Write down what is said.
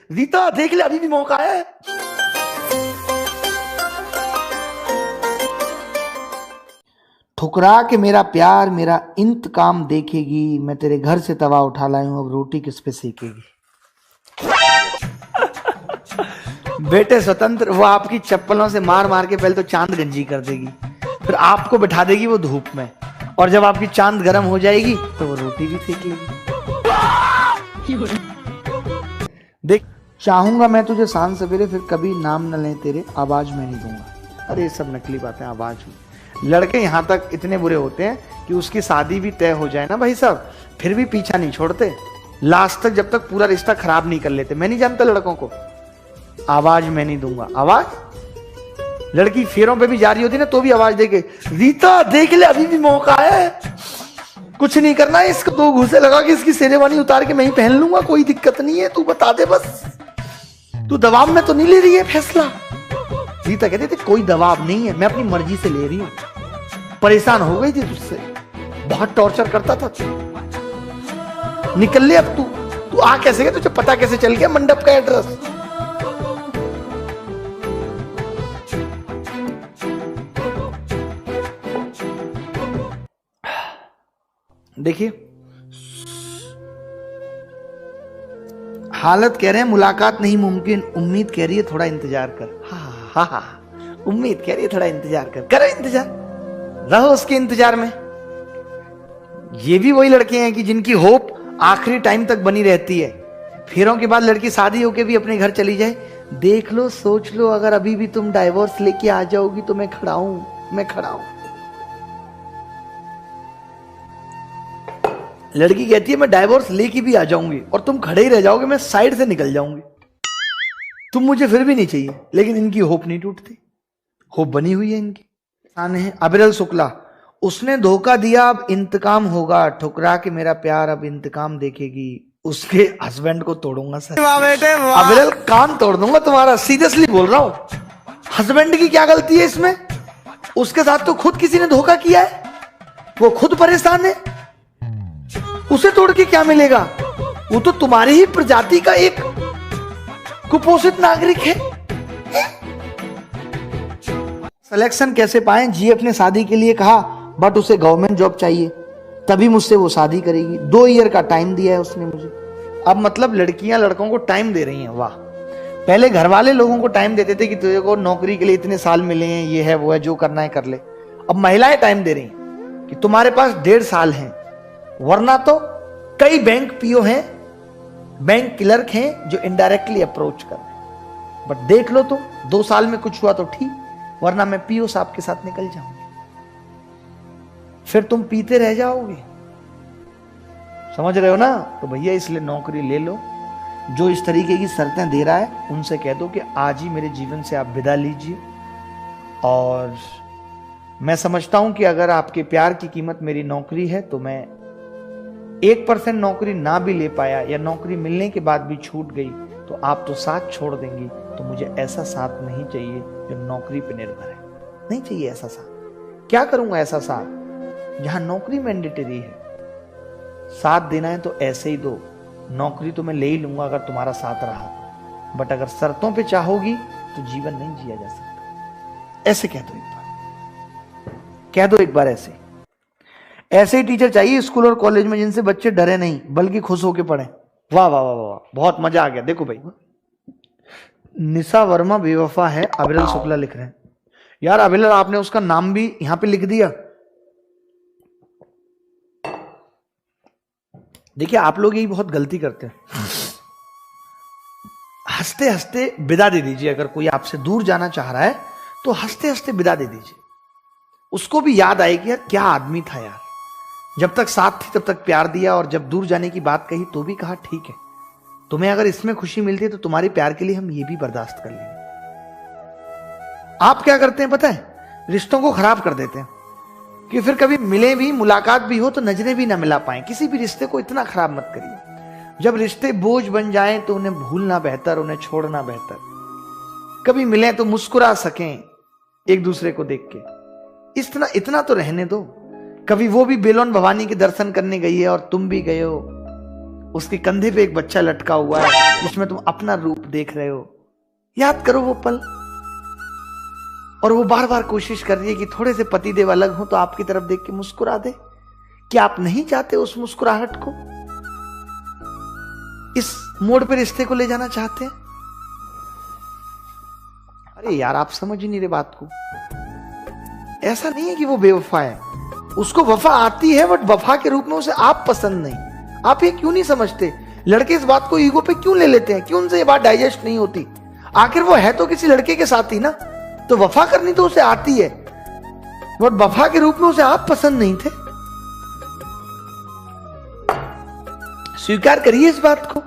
रीता देख ले, अभी भी मौका है। ठुकरा के मेरा प्यार मेरा इंतकाम देखेगी, मैं तेरे घर से तवा उठा लाई हूं, अब रोटी किस पे सेकेगी। बेटे स्वतंत्र, वो आपकी चप्पलों से मार मार के पहले तो चांद गंजी कर देगी, फिर आपको बिठा देगी वो धूप में, और जब आपकी चांद गर्म हो जाएगी तो वो रोटी भी सेक लेगी। देख, चाहूंगा मैं तुझे सांझ सवेरे, फिर कभी नाम न ले तेरे, आवाज मैं नहीं दूंगा। अरे ये सब नकली बातें, आवाज में। लड़के यहां तक इतने बुरे होते हैं कि उसकी शादी भी तय हो जाए ना भाई साहब, फिर भी पीछा नहीं छोड़ते लास्ट तक, जब तक पूरा रिश्ता खराब नहीं कर लेते। मैं नहीं जानता लड़कों को, आवाज मैं नहीं दूंगा। आवाज, लड़की फेरों पे भी जा रही होती ना तो भी आवाज देके, रीता देख ले, अभी भी मौका है, कुछ नहीं करना है, इसको 2 घूंसे लगा के इसकी शेरवानी उतार के मैं ही पहन लूंगा, कोई दिक्कत नहीं है, तू बता दे बस, तू दबाव में तो नहीं ले रही है फैसला। रीता कहती थी कोई दबाव नहीं है, मैं अपनी मर्जी से ले रही हूं, परेशान हो गई थी तुझसे, बहुत टॉर्चर करता था तू, निकल ले अब तू आ कैसे गया, तुझे पता कैसे चल गया मंडप का एड्रेस। देखिए, हालत कह रहे हैं मुलाकात नहीं मुमकिन, उम्मीद कह रही है थोड़ा इंतजार कर। हा, उम्मीद कह रही है थोड़ा इंतजार कर, करो इंतजार, रहो उसके इंतजार में। ये भी वही लड़के हैं कि जिनकी होप आखिरी टाइम तक बनी रहती है, फेरों के बाद लड़की शादी होके भी अपने घर चली जाए। देख लो, सोच लो, अगर अभी भी तुम डाइवोर्स लेके आ जाओगी तो मैं खड़ा हूं। लड़की कहती है मैं डाइवोर्स लेके भी आ जाऊंगी और तुम खड़े ही रह जाओगे, मैं साइड से निकल जाऊंगी, तुम मुझे फिर भी नहीं चाहिए। लेकिन इनकी होप नहीं टूटती, होप बनी हुई है इनकी। है अविरल शुक्ला, उसने धोखा दिया अब इंतकाम होगा, ठुकरा के मेरा प्यार अब इंतकाम देखेगी, उसके हस्बैंड को तोड़ूंगा सर। अविरल कान तोड़ दूंगा तुम्हारा, सीरियसली बोल रहा हूं। हस्बैंड की क्या गलती है इसमें? उसके साथ तो खुद किसी ने धोखा किया है, वो खुद परेशान है, उसे तोड़ के क्या मिलेगा? वो तो तुम्हारी ही प्रजाति का एक कुपोषित नागरिक है। सिलेक्शन कैसे पाए? जीएफ ने शादी के लिए कहा, बट उसे गवर्नमेंट जॉब चाहिए, तभी मुझसे वो शादी करेगी। 2 ईयर का टाइम दिया है उसने मुझे। अब मतलब लड़कियां लड़कों को टाइम दे रही हैं। वाह, पहले घर वाले लोगों को टाइम देते थे कि तुझे को नौकरी के लिए इतने साल मिले हैं, ये है वो है, जो करना है कर ले। अब महिलाएं टाइम दे रही हैं कि तुम्हारे पास 1.5 साल हैं, वरना तो कई बैंक पीओ हैं, बैंक क्लर्क हैं जो इनडायरेक्टली अप्रोच कर रहे हैं। बट देख लो तो 2 साल में कुछ हुआ तो ठीक, वरना मैं पीओ साहब के साथ निकल जाऊंगी, फिर तुम पीते रह जाओगे। समझ रहे हो ना? तो भैया इसलिए नौकरी ले लो। जो इस तरीके की शर्तें दे रहा है उनसे कह दो कि आज ही मेरे जीवन से आप विदा लीजिए। और मैं समझता हूं कि अगर आपके प्यार की कीमत मेरी नौकरी है तो मैं 1% नौकरी ना भी ले पाया या नौकरी मिलने के बाद भी छूट गई तो आप तो साथ छोड़ देंगी। तो मुझे ऐसा साथ नहीं चाहिए जो नौकरी पे निर्भर है, नहीं चाहिए ऐसा साथ। क्या करूंगा ऐसा साथ जहां नौकरी मैंडेटरी है? साथ देना है तो ऐसे ही दो, नौकरी तो मैं ले ही लूंगा अगर तुम्हारा साथ रहा, बट अगर शर्तों पे चाहोगी तो जीवन नहीं जिया जा सकता। ऐसे कह दो एक बार, कह दो एक बार ऐसे ही टीचर चाहिए स्कूल और कॉलेज में जिनसे बच्चे डरे नहीं बल्कि खुश होकर पढ़े। वाह वाह वाह वाह, बहुत मजा आ गया। देखो भाई, निशा वर्मा बेवफा है, अविरल शुक्ला लिख रहे हैं। यार अविरल, आपने उसका नाम भी यहां पे लिख दिया। देखिए आप लोग यही बहुत गलती करते हैं, हंसते हंसते विदा दे दीजिए। अगर कोई आपसे दूर जाना चाह रहा है तो हंसते हंसते विदा दे दीजिए, उसको भी याद आएगी यार क्या आदमी था यार, जब तक साथ थी तब तक प्यार दिया, और जब दूर जाने की बात कही तो भी कहा ठीक है, तुम्हें अगर इसमें खुशी मिलती है तो तुम्हारे प्यार के लिए हम ये भी बर्दाश्त कर लेंगे। आप क्या करते हैं पता है? रिश्तों को खराब कर देते हैं कि फिर कभी मिले भी, मुलाकात भी हो तो नजरें भी ना मिला पाए। किसी भी रिश्ते को इतना खराब मत करिए। जब रिश्ते बोझ बन जाएं तो उन्हें भूलना बेहतर, उन्हें छोड़ना बेहतर। कभी मिले तो मुस्कुरा सकें एक दूसरे को देख के, इतना तो रहने दो। कभी वो भी बेलोन भवानी के दर्शन करने गई है और तुम भी गए हो, उसके कंधे पे एक बच्चा लटका हुआ है जिसमें तुम अपना रूप देख रहे हो। याद करो वो पल। और वो बार बार कोशिश कर रही है कि थोड़े से पतिदेव अलग हो तो आपकी तरफ देख के मुस्कुरा दे। क्या आप नहीं चाहते उस मुस्कुराहट को? इस मोड़ पे रिश्ते को ले जाना चाहते हैं? अरे यार, आप समझ ही नहीं रहे बात को। ऐसा नहीं है कि वो बेवफा है, उसको वफा आती है, बट वफा के रूप में उसे आप पसंद नहीं। आप ये क्यों नहीं समझते? लड़के इस बात को ईगो पे क्यों ले लेते हैं? क्यों उनसे ये बात डाइजेस्ट नहीं होती? आखिर वो है तो किसी लड़के के साथ ही ना, तो वफा करनी तो उसे आती है, बट वफा के रूप में उसे आप पसंद नहीं थे। स्वीकार करिए इस बात को।